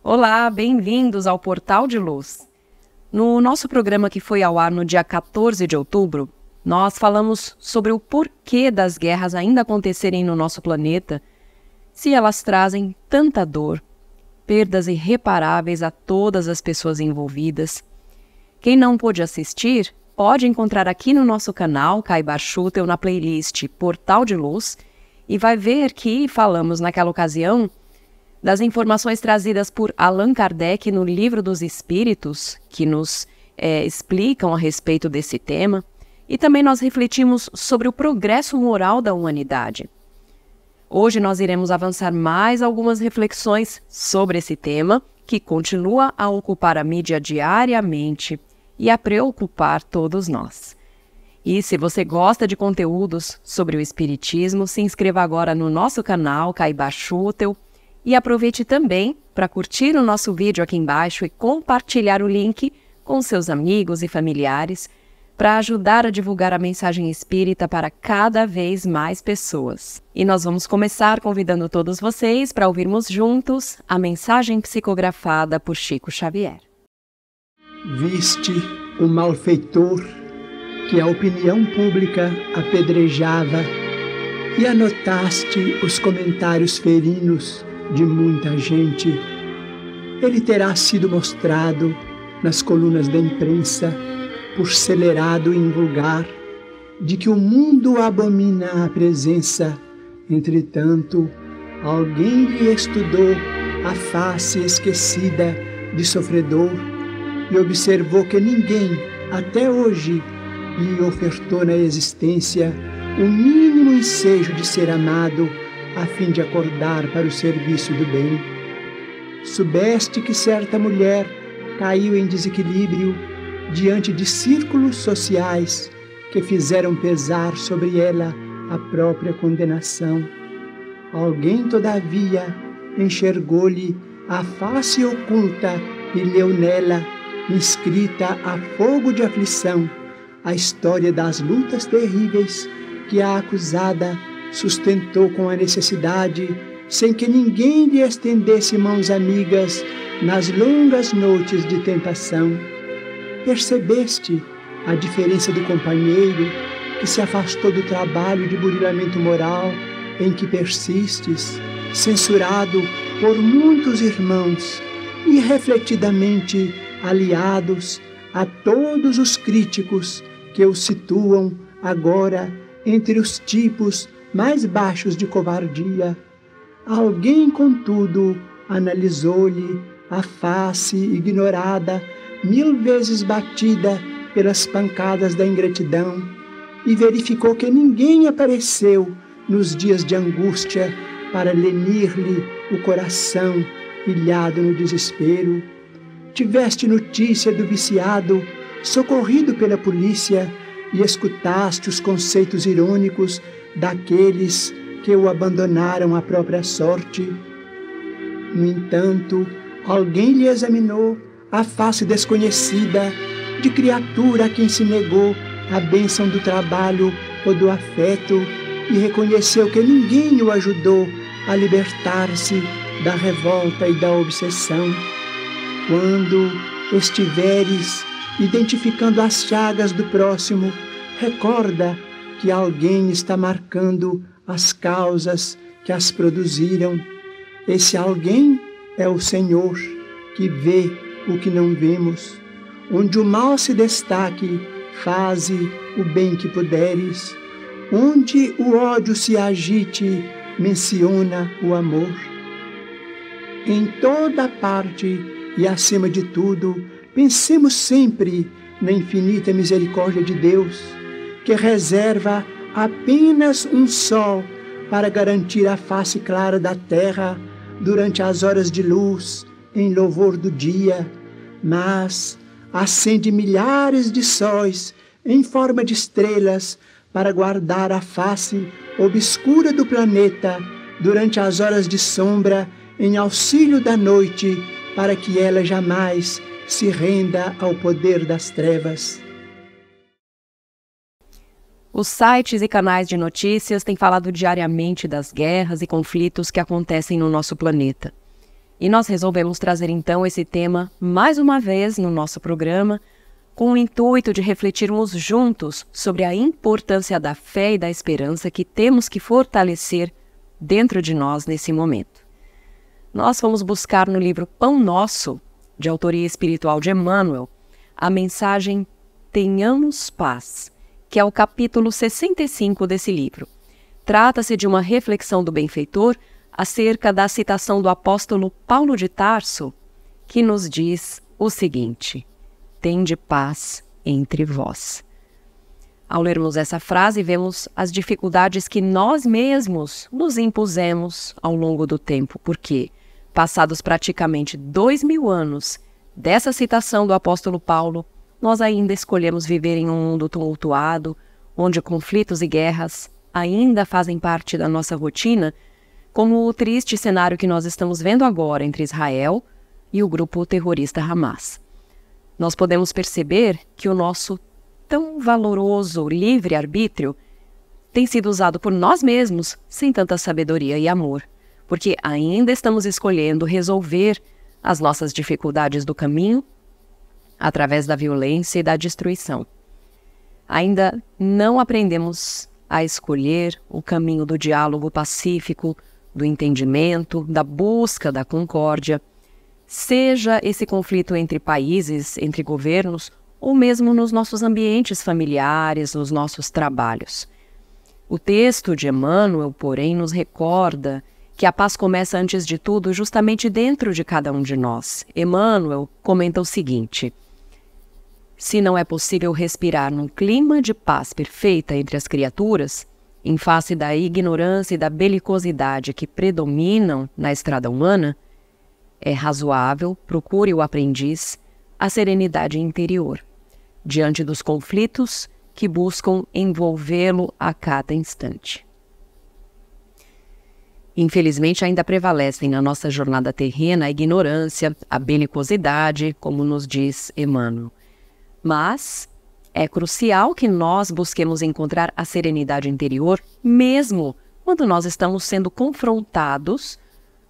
Olá, bem-vindos ao Portal de Luz. No nosso programa que foi ao ar no dia 14 de outubro, nós falamos sobre o porquê das guerras ainda acontecerem no nosso planeta, se elas trazem tanta dor, perdas irreparáveis a todas as pessoas envolvidas. Quem não pôde assistir, pode encontrar aqui no nosso canal, Caiba Schutel, na playlist Portal de Luz, e vai ver que falamos naquela ocasião das informações trazidas por Allan Kardec no Livro dos Espíritos, que nos explicam a respeito desse tema, e também nós refletimos sobre o progresso moral da humanidade. Hoje nós iremos avançar mais algumas reflexões sobre esse tema, que continua a ocupar a mídia diariamente e a preocupar todos nós. E se você gosta de conteúdos sobre o Espiritismo, se inscreva agora no nosso canal Caiba Schutel, e aproveite também para curtir o nosso vídeo aqui embaixo e compartilhar o link com seus amigos e familiares para ajudar a divulgar a mensagem espírita para cada vez mais pessoas. E nós vamos começar convidando todos vocês para ouvirmos juntos a mensagem psicografada por Chico Xavier. Viste o malfeitor que a opinião pública apedrejava e anotaste os comentários ferinos de muita gente. Ele terá sido mostrado nas colunas da imprensa por celerado invulgar de que o mundo abomina a presença. Entretanto, alguém lhe estudou a face esquecida de sofredor e observou que ninguém, até hoje, lhe ofertou na existência o mínimo ensejo de ser amado, a fim de acordar para o serviço do bem. Soubeste que certa mulher caiu em desequilíbrio diante de círculos sociais que fizeram pesar sobre ela a própria condenação. Alguém, todavia, enxergou-lhe a face oculta e leu nela, inscrita a fogo de aflição, a história das lutas terríveis que a acusada sustentou com a necessidade, sem que ninguém lhe estendesse mãos amigas nas longas noites de tentação. Percebeste a diferença do companheiro que se afastou do trabalho de burilamento moral em que persistes, censurado por muitos irmãos e refletidamente aliados a todos os críticos que o situam agora entre os tipos mais baixos de covardia? Alguém, contudo, analisou-lhe a face ignorada, 1000 vezes batida pelas pancadas da ingratidão, e verificou que ninguém apareceu nos dias de angústia para lenir-lhe o coração ilhado no desespero. Tiveste notícia do viciado socorrido pela polícia e escutaste os conceitos irônicos daqueles que o abandonaram à própria sorte. No entanto, alguém lhe examinou a face desconhecida de criatura a quem se negou a bênção do trabalho ou do afeto e reconheceu que ninguém o ajudou a libertar-se da revolta e da obsessão. Quando estiveres identificando as chagas do próximo, recorda que alguém está marcando as causas que as produziram. Esse alguém é o Senhor, que vê o que não vemos. Onde o mal se destaque, faze o bem que puderes. Onde o ódio se agite, menciona o amor. Em toda parte e acima de tudo, pensemos sempre na infinita misericórdia de Deus, que reserva apenas um sol para garantir a face clara da terra durante as horas de luz em louvor do dia, mas acende milhares de sóis em forma de estrelas para guardar a face obscura do planeta durante as horas de sombra em auxílio da noite, para que ela jamais se renda ao poder das trevas. Os sites e canais de notícias têm falado diariamente das guerras e conflitos que acontecem no nosso planeta. E nós resolvemos trazer então esse tema mais uma vez no nosso programa, com o intuito de refletirmos juntos sobre a importância da fé e da esperança que temos que fortalecer dentro de nós nesse momento. Nós fomos buscar no livro Pão Nosso, de autoria espiritual de Emmanuel, a mensagem Tenhamos Paz, que é o capítulo 65 desse livro. Trata-se de uma reflexão do benfeitor acerca da citação do apóstolo Paulo de Tarso, que nos diz o seguinte: tende paz entre vós. Ao lermos essa frase, vemos as dificuldades que nós mesmos nos impusemos ao longo do tempo, porque, passados praticamente 2000 anos dessa citação do apóstolo Paulo, nós ainda escolhemos viver em um mundo tumultuado, onde conflitos e guerras ainda fazem parte da nossa rotina, como o triste cenário que nós estamos vendo agora entre Israel e o grupo terrorista Hamas. Nós podemos perceber que o nosso tão valoroso livre-arbítrio tem sido usado por nós mesmos sem tanta sabedoria e amor, porque ainda estamos escolhendo resolver as nossas dificuldades do caminho através da violência e da destruição. Ainda não aprendemos a escolher o caminho do diálogo pacífico, do entendimento, da busca da concórdia, seja esse conflito entre países, entre governos, ou mesmo nos nossos ambientes familiares, nos nossos trabalhos. O texto de Emmanuel, porém, nos recorda que a paz começa antes de tudo justamente dentro de cada um de nós. Emmanuel comenta o seguinte: se não é possível respirar num clima de paz perfeita entre as criaturas, em face da ignorância e da belicosidade que predominam na estrada humana, é razoável, procure o aprendiz, a serenidade interior, diante dos conflitos que buscam envolvê-lo a cada instante. Infelizmente, ainda prevalecem na nossa jornada terrena a ignorância, a belicosidade, como nos diz Emmanuel. Mas é crucial que nós busquemos encontrar a serenidade interior, mesmo quando nós estamos sendo confrontados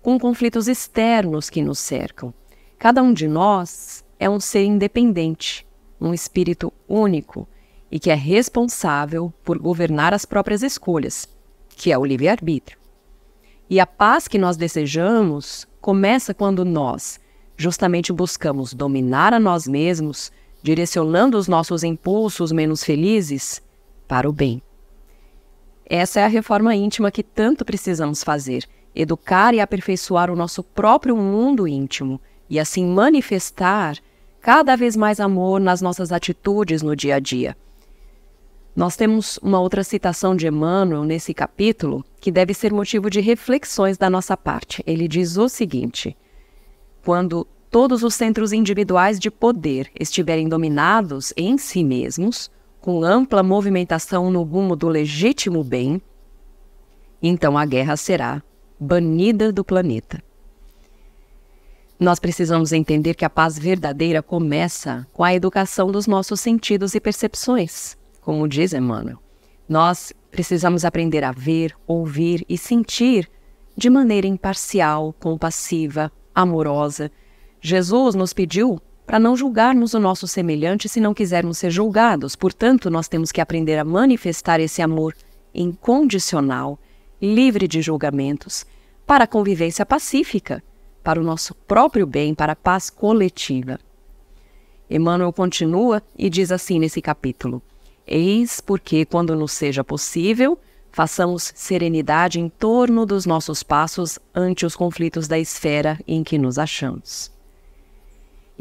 com conflitos externos que nos cercam. Cada um de nós é um ser independente, um espírito único e que é responsável por governar as próprias escolhas, que é o livre-arbítrio. E a paz que nós desejamos começa quando nós justamente buscamos dominar a nós mesmos, direcionando os nossos impulsos menos felizes para o bem. Essa é a reforma íntima que tanto precisamos fazer, educar e aperfeiçoar o nosso próprio mundo íntimo e assim manifestar cada vez mais amor nas nossas atitudes no dia a dia. Nós temos uma outra citação de Emmanuel nesse capítulo que deve ser motivo de reflexões da nossa parte. Ele diz o seguinte: quando todos os centros individuais de poder estiverem dominados em si mesmos, com ampla movimentação no rumo do legítimo bem, então a guerra será banida do planeta. Nós precisamos entender que a paz verdadeira começa com a educação dos nossos sentidos e percepções, como diz Emmanuel. Nós precisamos aprender a ver, ouvir e sentir de maneira imparcial, compassiva, amorosa. Jesus nos pediu para não julgarmos o nosso semelhante se não quisermos ser julgados. Portanto, nós temos que aprender a manifestar esse amor incondicional, livre de julgamentos, para a convivência pacífica, para o nosso próprio bem, para a paz coletiva. Emmanuel continua e diz assim nesse capítulo: eis porque, quando nos seja possível, façamos serenidade em torno dos nossos passos ante os conflitos da esfera em que nos achamos.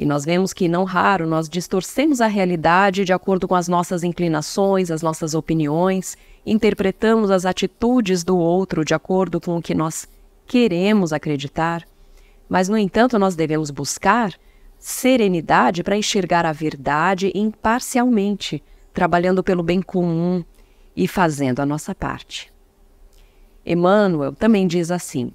E nós vemos que, não raro, nós distorcemos a realidade de acordo com as nossas inclinações, as nossas opiniões, interpretamos as atitudes do outro de acordo com o que nós queremos acreditar. Mas, no entanto, nós devemos buscar serenidade para enxergar a verdade imparcialmente, trabalhando pelo bem comum e fazendo a nossa parte. Emmanuel também diz assim: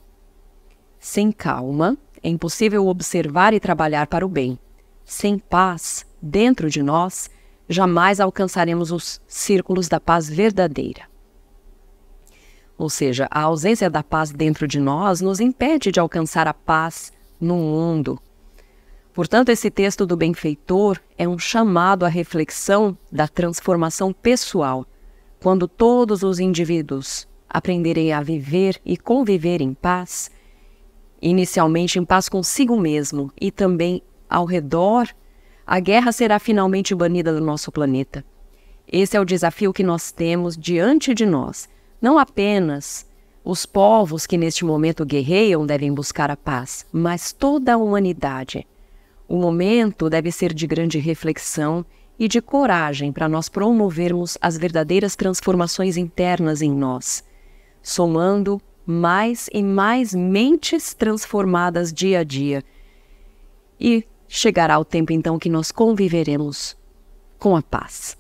sem calma, é impossível observar e trabalhar para o bem. Sem paz, dentro de nós, jamais alcançaremos os círculos da paz verdadeira. Ou seja, a ausência da paz dentro de nós nos impede de alcançar a paz no mundo. Portanto, esse texto do benfeitor é um chamado à reflexão da transformação pessoal, quando todos os indivíduos aprenderem a viver e conviver em paz, inicialmente em paz consigo mesmo e também ao redor, a guerra será finalmente banida do nosso planeta. Esse é o desafio que nós temos diante de nós. Não apenas os povos que neste momento guerreiam devem buscar a paz, mas toda a humanidade. O momento deve ser de grande reflexão e de coragem para nós promovermos as verdadeiras transformações internas em nós, somando mais e mais mentes transformadas dia a dia. E chegará o tempo então que nós conviveremos com a paz.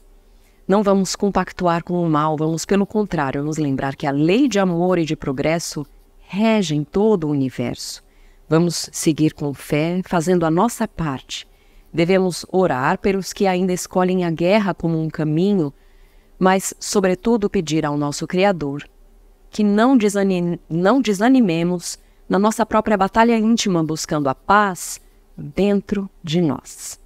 Não vamos compactuar com o mal, vamos pelo contrário nos lembrar que a lei de amor e de progresso rege em todo o universo. Vamos seguir com fé, fazendo a nossa parte. Devemos orar pelos que ainda escolhem a guerra como um caminho, mas, sobretudo, pedir ao nosso Criador que não desanimemos na nossa própria batalha íntima buscando a paz dentro de nós.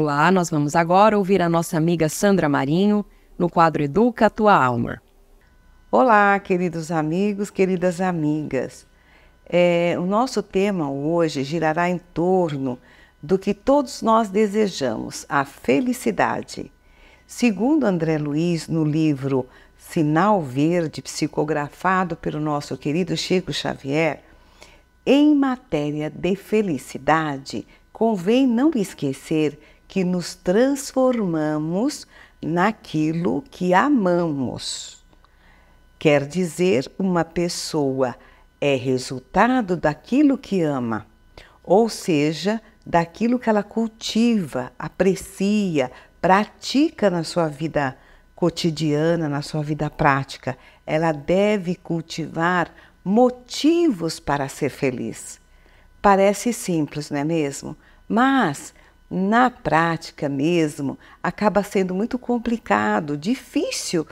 Olá, nós vamos agora ouvir a nossa amiga Sandra Marinho no quadro Educa a Tua Alma. Olá, queridos amigos, queridas amigas. O nosso tema hoje girará em torno do que todos nós desejamos, a felicidade. Segundo André Luiz, no livro Sinal Verde, psicografado pelo nosso querido Chico Xavier, em matéria de felicidade, convém não esquecer que nos transformamos naquilo que amamos. Quer dizer, uma pessoa é resultado daquilo que ama, ou seja, daquilo que ela cultiva, aprecia, pratica na sua vida cotidiana, na sua vida prática. Ela deve cultivar motivos para ser feliz. Parece simples, não é mesmo? Mas, na prática mesmo, acaba sendo muito complicado, difícil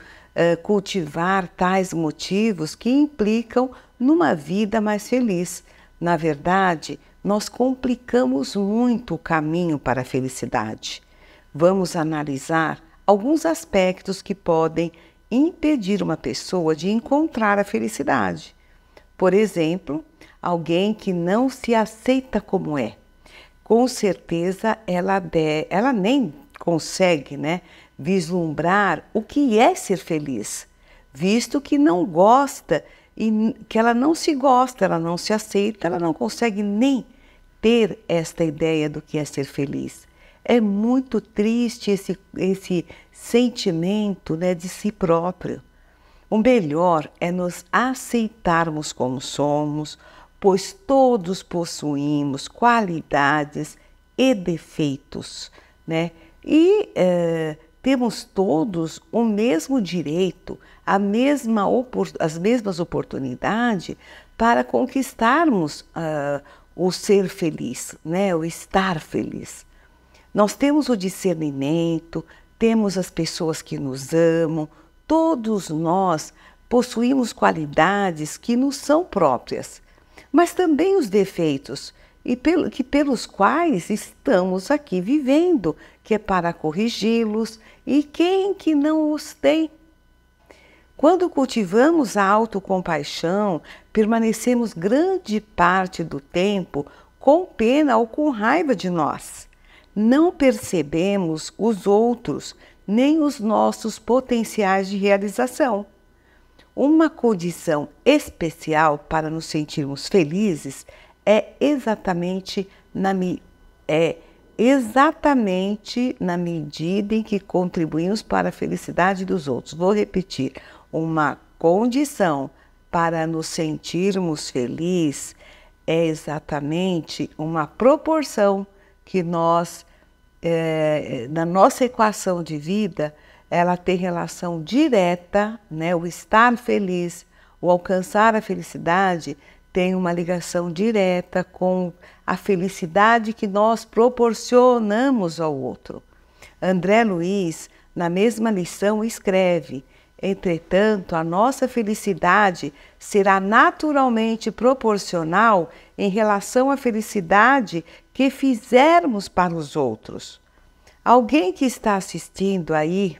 cultivar tais motivos que implicam numa vida mais feliz. Na verdade, nós complicamos muito o caminho para a felicidade. Vamos analisar alguns aspectos que podem impedir uma pessoa de encontrar a felicidade. Por exemplo, alguém que não se aceita como é. Com certeza ela nem consegue, vislumbrar o que é ser feliz, visto que não gosta e que ela não se gosta, ela não se aceita, ela não consegue nem ter esta ideia do que é ser feliz. É muito triste esse sentimento, de si próprio. O melhor é nos aceitarmos como somos, pois todos possuímos qualidades e defeitos, E temos todos o mesmo direito, as mesmas oportunidades para conquistarmos o ser feliz, o estar feliz. Nós temos o discernimento, temos as pessoas que nos amam, todos nós possuímos qualidades que nos são próprias, mas também os defeitos, pelos quais estamos aqui vivendo, que é para corrigi-los, e quem que não os tem? Quando cultivamos a autocompaixão, permanecemos grande parte do tempo com pena ou com raiva de nós. Não percebemos os outros, nem os nossos potenciais de realização. Uma condição especial para nos sentirmos felizes é exatamente na medida em que contribuímos para a felicidade dos outros. Vou repetir, uma condição para nos sentirmos felizes é exatamente uma proporção que nós, na nossa equação de vida, ela tem relação direta, o estar feliz, o alcançar a felicidade tem uma ligação direta com a felicidade que nós proporcionamos ao outro. André Luiz, na mesma lição, escreve: entretanto, a nossa felicidade será naturalmente proporcional em relação à felicidade que fizermos para os outros. Alguém que está assistindo aí,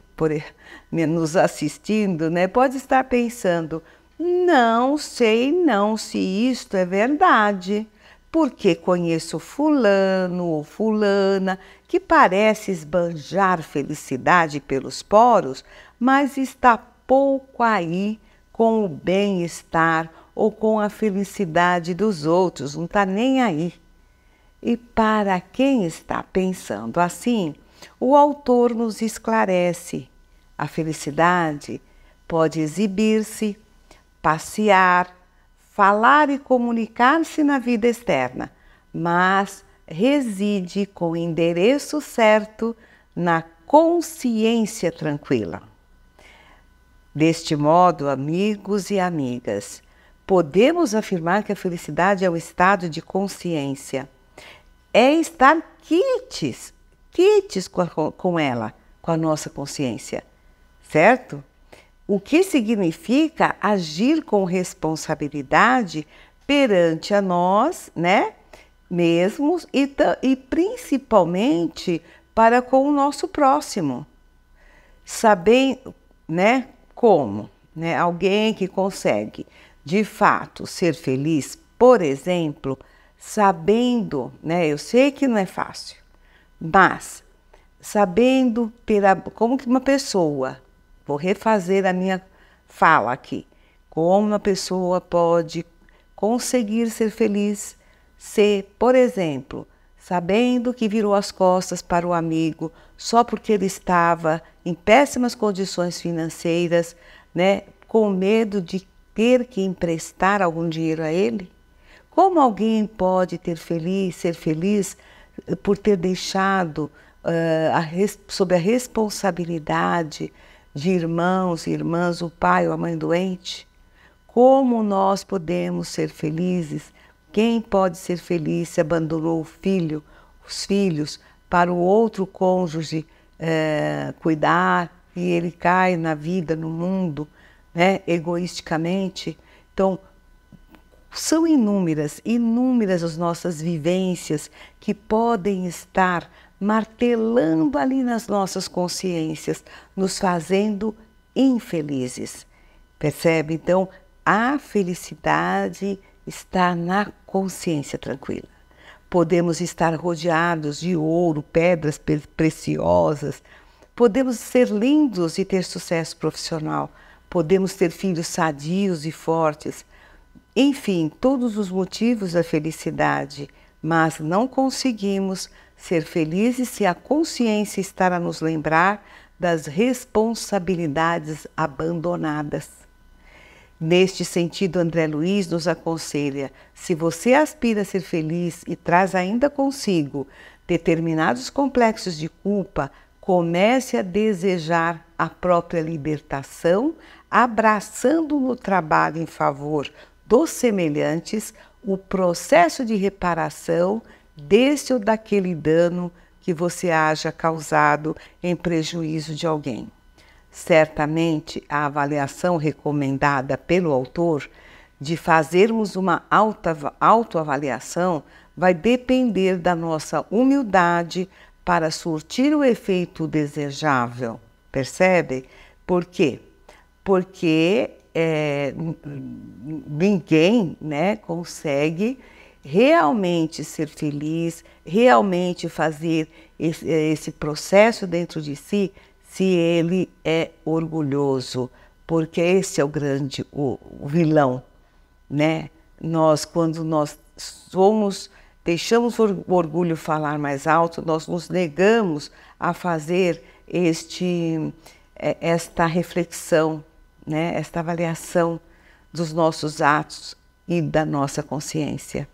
nos assistindo, pode estar pensando: não sei não se isto é verdade, porque conheço fulano ou fulana que parece esbanjar felicidade pelos poros, mas está pouco aí com o bem-estar ou com a felicidade dos outros, não está nem aí. E para quem está pensando assim, o autor nos esclarece: a felicidade pode exibir-se, passear, falar e comunicar-se na vida externa, mas reside com o endereço certo na consciência tranquila. Deste modo, amigos e amigas, podemos afirmar que a felicidade é o estado de consciência. É estar quites com ela, com a nossa consciência, certo? O que significa agir com responsabilidade perante a nós, mesmos e principalmente para com o nosso próximo. Sabendo, né, como, né, alguém que consegue, de fato, ser feliz, por exemplo, sabendo, né, eu sei que não é fácil, mas sabendo como que uma pessoa, vou refazer a minha fala aqui, como uma pessoa pode conseguir ser feliz se, por exemplo, sabendo que virou as costas para o amigo só porque ele estava em péssimas condições financeiras, né, com medo de ter que emprestar algum dinheiro a ele? Como alguém pode ser feliz por ter deixado sob a responsabilidade de irmãos e irmãs, o pai ou a mãe doente? Como nós podemos ser felizes? Quem pode ser feliz se abandonou os filhos, para o outro cônjuge cuidar e ele cai na vida, no mundo, né, egoisticamente? Então, são inúmeras as nossas vivências que podem estar martelando ali nas nossas consciências, nos fazendo infelizes. Percebe? Então, a felicidade está na consciência tranquila. Podemos estar rodeados de ouro, pedras preciosas, podemos ser lindos e ter sucesso profissional, podemos ter filhos sadios e fortes, enfim, todos os motivos da felicidade, mas não conseguimos ser felizes se a consciência está a nos lembrar das responsabilidades abandonadas. Neste sentido, André Luiz nos aconselha: se você aspira a ser feliz e traz ainda consigo determinados complexos de culpa, comece a desejar a própria libertação, abraçando no trabalho em favor dos semelhantes o processo de reparação desse ou daquele dano que você haja causado em prejuízo de alguém. Certamente, a avaliação recomendada pelo autor de fazermos uma autoavaliação vai depender da nossa humildade para surtir o efeito desejável. Percebe? Por quê? Porque ninguém, né, consegue realmente ser feliz, realmente fazer esse processo dentro de si, se ele é orgulhoso, porque esse é o vilão, né? Quando nós deixamos o orgulho falar mais alto, nós nos negamos a fazer esta reflexão, né? Esta avaliação dos nossos atos e da nossa consciência.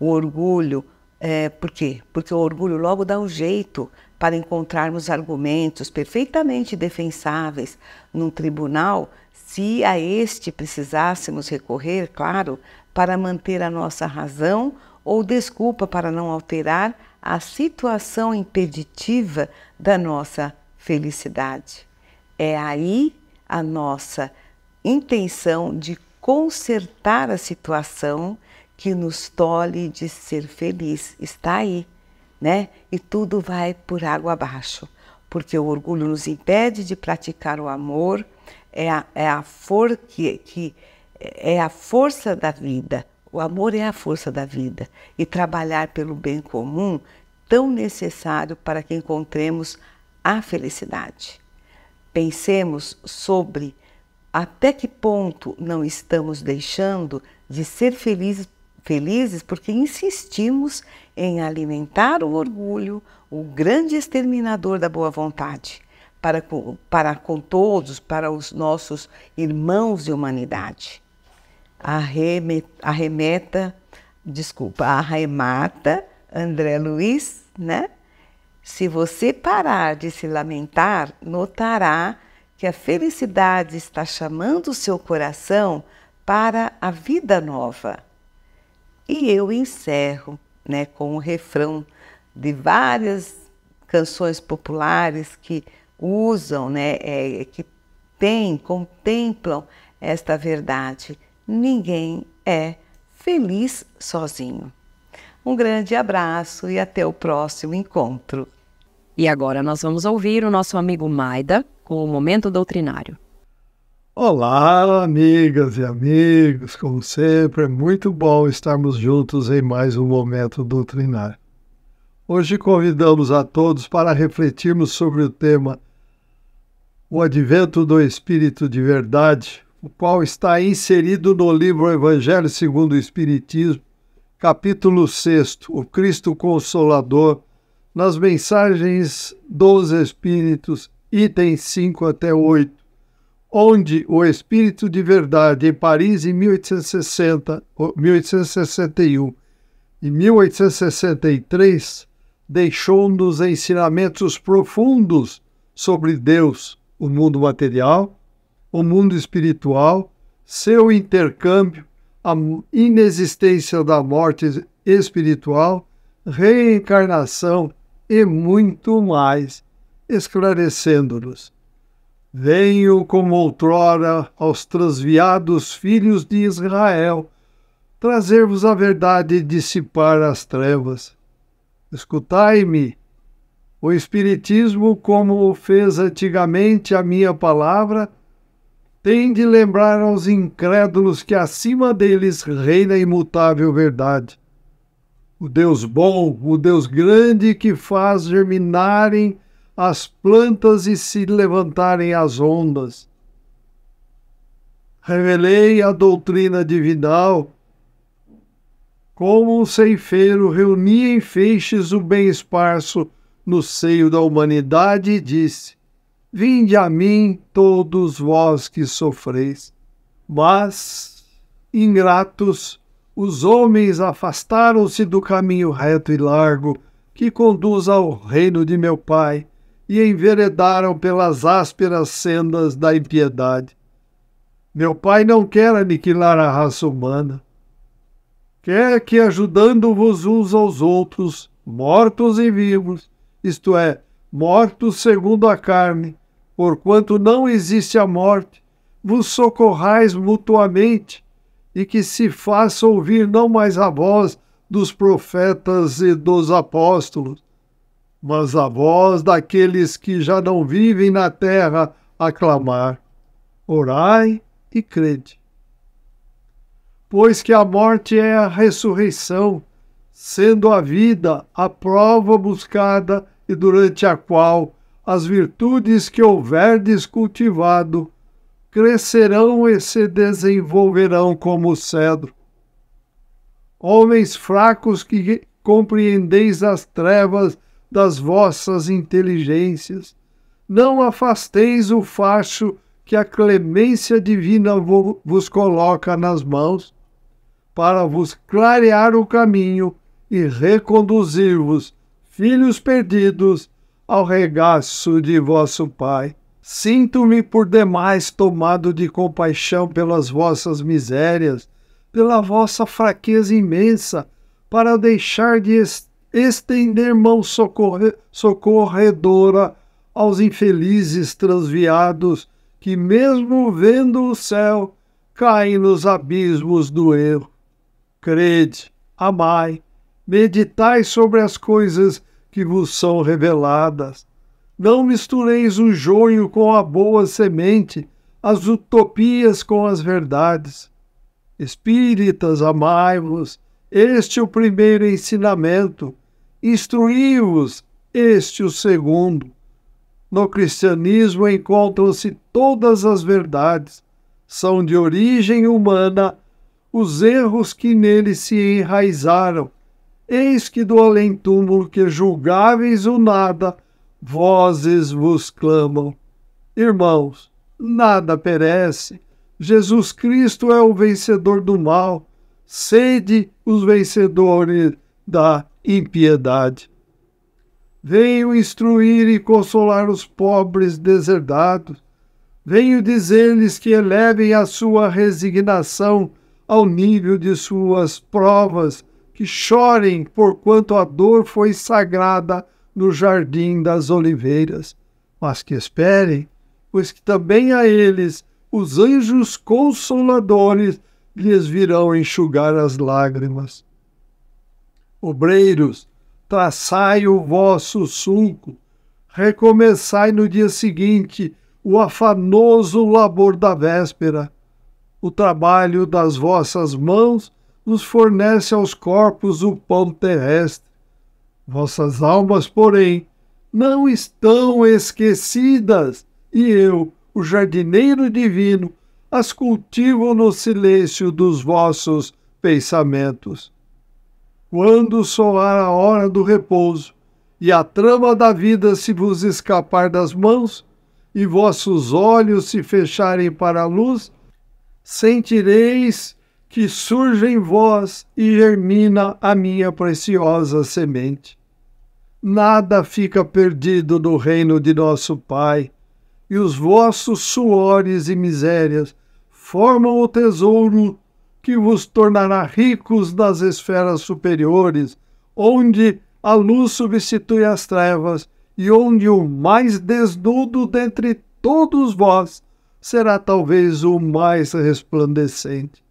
O orgulho, por quê? Porque o orgulho logo dá um jeito para encontrarmos argumentos perfeitamente defensáveis num tribunal, se a este precisássemos recorrer, claro, para manter a nossa razão ou desculpa para não alterar a situação impeditiva da nossa felicidade. É aí a nossa intenção de consertar a situação que nos tolhe de ser feliz. Está aí, né? E tudo vai por água abaixo, porque o orgulho nos impede de praticar o amor, é a força da vida. O amor é a força da vida e trabalhar pelo bem comum, tão necessário para que encontremos a felicidade. Pensemos sobre até que ponto não estamos deixando de ser felizes porque insistimos em alimentar o orgulho, o grande exterminador da boa vontade, para com todos, para os nossos irmãos de humanidade. Arremata André Luiz, né? Se você parar de se lamentar, notará que a felicidade está chamando o seu coração para a vida nova. E eu encerro, né, com o refrão de várias canções populares que usam, né, que contemplam esta verdade. Ninguém é feliz sozinho. Um grande abraço e até o próximo encontro. E agora nós vamos ouvir o nosso amigo Maida com o Momento Doutrinário. Olá, amigas e amigos, como sempre, é muito bom estarmos juntos em mais um Momento Doutrinário. Hoje convidamos a todos para refletirmos sobre o tema O Advento do Espírito de Verdade, o qual está inserido no livro Evangelho segundo o Espiritismo, capítulo 6, o Cristo Consolador, nas mensagens dos Espíritos, itens 5 até 8, onde o Espírito de Verdade, em Paris, em 1861 e 1863, deixou-nos ensinamentos profundos sobre Deus, o mundo material, o mundo espiritual, seu intercâmbio, a inexistência da morte espiritual, reencarnação e muito mais, esclarecendo-nos. Venho como outrora aos transviados filhos de Israel, trazer-vos a verdade e dissipar as trevas. Escutai-me. O Espiritismo, como o fez antigamente a minha palavra, tem de lembrar aos incrédulos que acima deles reina a imutável verdade. O Deus bom, o Deus grande que faz germinarem as plantas e se levantarem as ondas. Revelei a doutrina divinal. Como um ceifeiro reunia em feixes o bem esparso no seio da humanidade e disse: Vinde a mim, todos vós que sofreis. Mas, ingratos, os homens afastaram-se do caminho reto e largo que conduz ao reino de meu Pai e enveredaram pelas ásperas sendas da impiedade. Meu Pai não quer aniquilar a raça humana. Quer que, ajudando-vos uns aos outros, mortos e vivos, isto é, mortos segundo a carne, porquanto não existe a morte, vos socorrais mutuamente, e que se faça ouvir não mais a voz dos profetas e dos apóstolos, mas a voz daqueles que já não vivem na terra a clamar. Orai e crede. Pois que a morte é a ressurreição, sendo a vida a prova buscada e durante a qual as virtudes que houverdes cultivado crescerão e se desenvolverão como o cedro. Homens fracos que compreendeis as trevas das vossas inteligências, não afasteis o facho que a clemência divina vos coloca nas mãos, para vos clarear o caminho e reconduzir-vos, filhos perdidos, ao regaço de vosso Pai. Sinto-me por demais tomado de compaixão pelas vossas misérias, pela vossa fraqueza imensa, para deixar de estender mão socorredora aos infelizes transviados que, mesmo vendo o céu, caem nos abismos do erro. Crede, amai, meditai sobre as coisas que vos são reveladas. Não mistureis o joio com a boa semente, as utopias com as verdades. Espíritas, amai-vos, este o primeiro ensinamento. Instruí-vos, este o segundo. No cristianismo encontram-se todas as verdades. São de origem humana os erros que nele se enraizaram. Eis que do além-túmulo que julgáveis o nada, vozes vos clamam. Irmãos, nada perece. Jesus Cristo é o vencedor do mal. Sede os vencedores da impiedade. Venho instruir e consolar os pobres deserdados. Venho dizer-lhes que elevem a sua resignação ao nível de suas provas, que chorem porquanto a dor foi sagrada no jardim das oliveiras, mas que esperem, pois que também a eles os anjos consoladores lhes virão enxugar as lágrimas. Obreiros, traçai o vosso sulco, recomeçai no dia seguinte o afanoso labor da véspera. O trabalho das vossas mãos nos fornece aos corpos o pão terrestre. Vossas almas, porém, não estão esquecidas, e eu, o jardineiro divino, as cultivo no silêncio dos vossos pensamentos. Quando soar a hora do repouso, e a trama da vida se vos escapar das mãos, e vossos olhos se fecharem para a luz, sentireis que surge em vós e germina a minha preciosa semente. Nada fica perdido no reino de nosso Pai, e os vossos suores e misérias formam o tesouro que vos tornará ricos nas esferas superiores, onde a luz substitui as trevas e onde o mais desnudo dentre todos vós será talvez o mais resplandecente.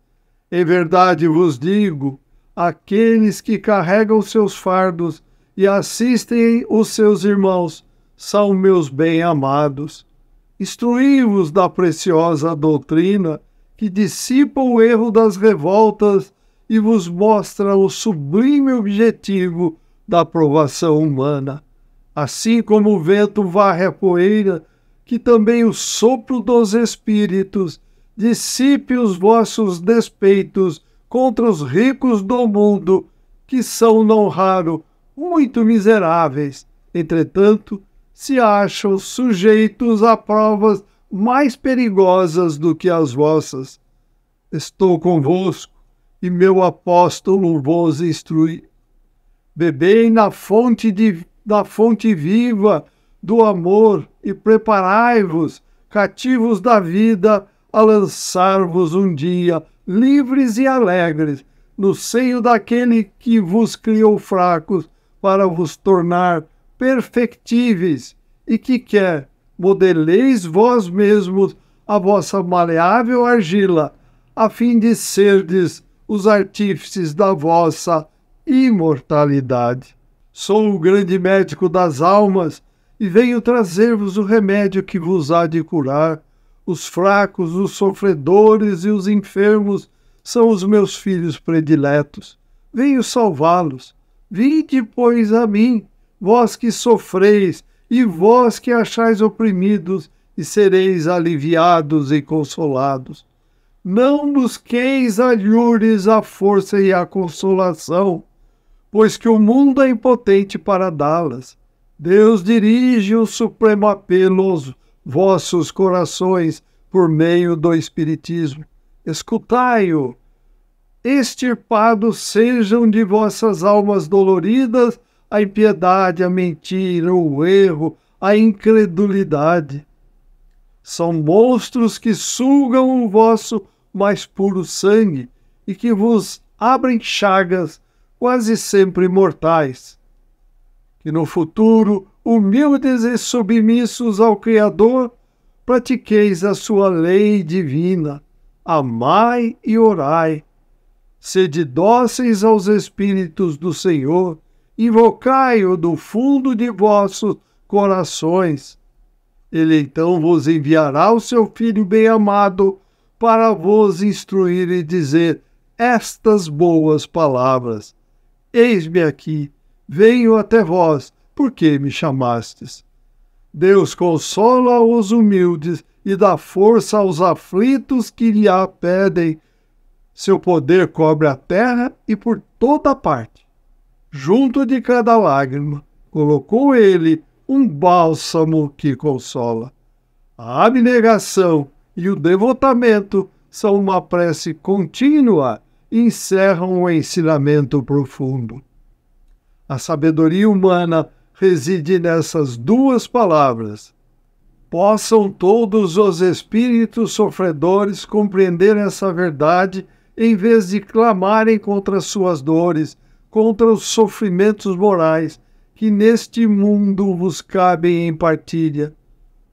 Em verdade vos digo, aqueles que carregam seus fardos e assistem os seus irmãos são meus bem-amados. Instruí-vos da preciosa doutrina que dissipa o erro das revoltas e vos mostra o sublime objetivo da aprovação humana. Assim como o vento varre a poeira, que também o sopro dos espíritos dissipe os vossos despeitos contra os ricos do mundo, que são, não raro, muito miseráveis. Entretanto, se acham sujeitos a provas mais perigosas do que as vossas. Estou convosco, e meu apóstolo vos instrui. Bebei na fonte viva do amor e preparai-vos, cativos da vida, a lançar-vos um dia, livres e alegres, no seio daquele que vos criou fracos, para vos tornar perfectíveis, e que quer modeleis vós mesmos a vossa maleável argila, a fim de serdes os artífices da vossa imortalidade. Sou o grande médico das almas e venho trazer-vos o remédio que vos há de curar. Os fracos, os sofredores e os enfermos são os meus filhos prediletos. Venho salvá-los. Vinde, pois, a mim, vós que sofreis e vós que achais oprimidos, e sereis aliviados e consolados. Não busqueis alhures a força e a consolação, pois que o mundo é impotente para dá-las. Deus dirige o supremo apelo aos vossos corações por meio do Espiritismo. Escutai-o. Extirpados sejam de vossas almas doloridas a impiedade, a mentira, o erro, a incredulidade. São monstros que sugam o vosso mais puro sangue e que vos abrem chagas quase sempre mortais. Que no futuro, humildes e submissos ao Criador, pratiqueis a sua lei divina, amai e orai. Sede dóceis aos Espíritos do Senhor, invocai-o do fundo de vossos corações. Ele então vos enviará o seu Filho bem-amado para vos instruir e dizer estas boas palavras. Eis-me aqui, venho até vós, porque me chamastes. Deus consola os humildes e dá força aos aflitos que lhe a pedem. Seu poder cobre a terra e por toda parte. Junto de cada lágrima, colocou ele um bálsamo que consola. A abnegação e o devotamento são uma prece contínua e encerram um ensinamento profundo. A sabedoria humana reside nessas duas palavras. Possam todos os espíritos sofredores compreender essa verdade em vez de clamarem contra suas dores, contra os sofrimentos morais que neste mundo vos cabem em partilha.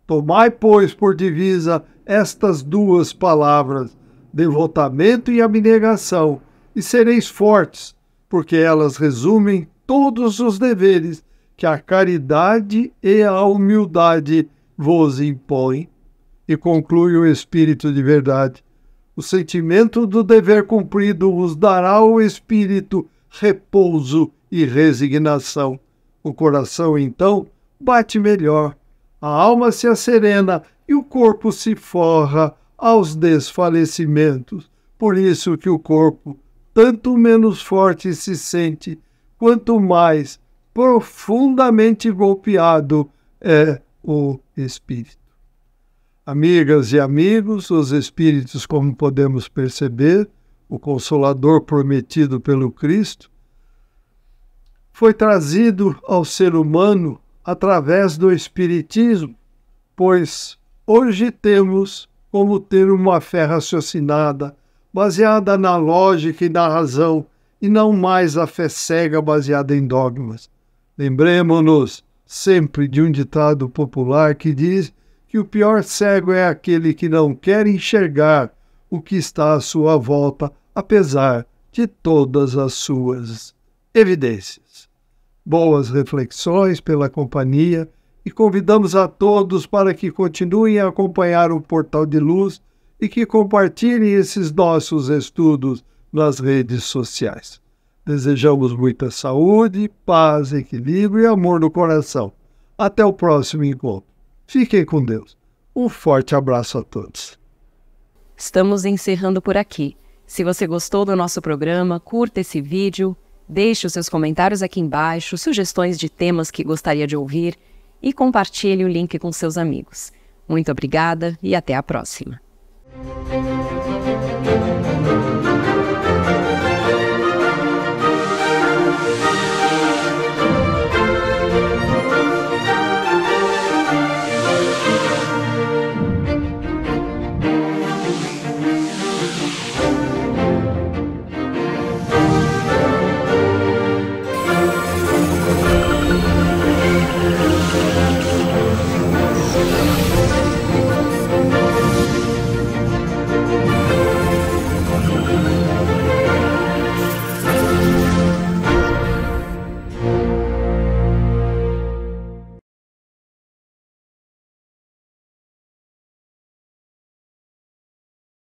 Tomai, pois, por divisa estas duas palavras, devotamento e abnegação, e sereis fortes, porque elas resumem todos os deveres que a caridade e a humildade vos impõem. E conclui o Espírito de verdade: o sentimento do dever cumprido vos dará ao espírito repouso e resignação. O coração, então, bate melhor, a alma se asserena e o corpo se forra aos desfalecimentos. Por isso que o corpo, tanto menos forte se sente, quanto mais profundamente golpeado é o espírito. Amigas e amigos, os espíritos, como podemos perceber, o Consolador prometido pelo Cristo, foi trazido ao ser humano através do Espiritismo, pois hoje temos como ter uma fé raciocinada, baseada na lógica e na razão, e não mais a fé cega baseada em dogmas. Lembremos-nos sempre de um ditado popular que diz que o pior cego é aquele que não quer enxergar o que está à sua volta, apesar de todas as suas evidências. Boas reflexões pela companhia e convidamos a todos para que continuem a acompanhar o Portal de Luz e que compartilhem esses nossos estudos nas redes sociais. Desejamos muita saúde, paz, equilíbrio e amor no coração. Até o próximo encontro. Fiquem com Deus. Um forte abraço a todos. Estamos encerrando por aqui. Se você gostou do nosso programa, curta esse vídeo, deixe os seus comentários aqui embaixo, sugestões de temas que gostaria de ouvir e compartilhe o link com seus amigos. Muito obrigada e até a próxima.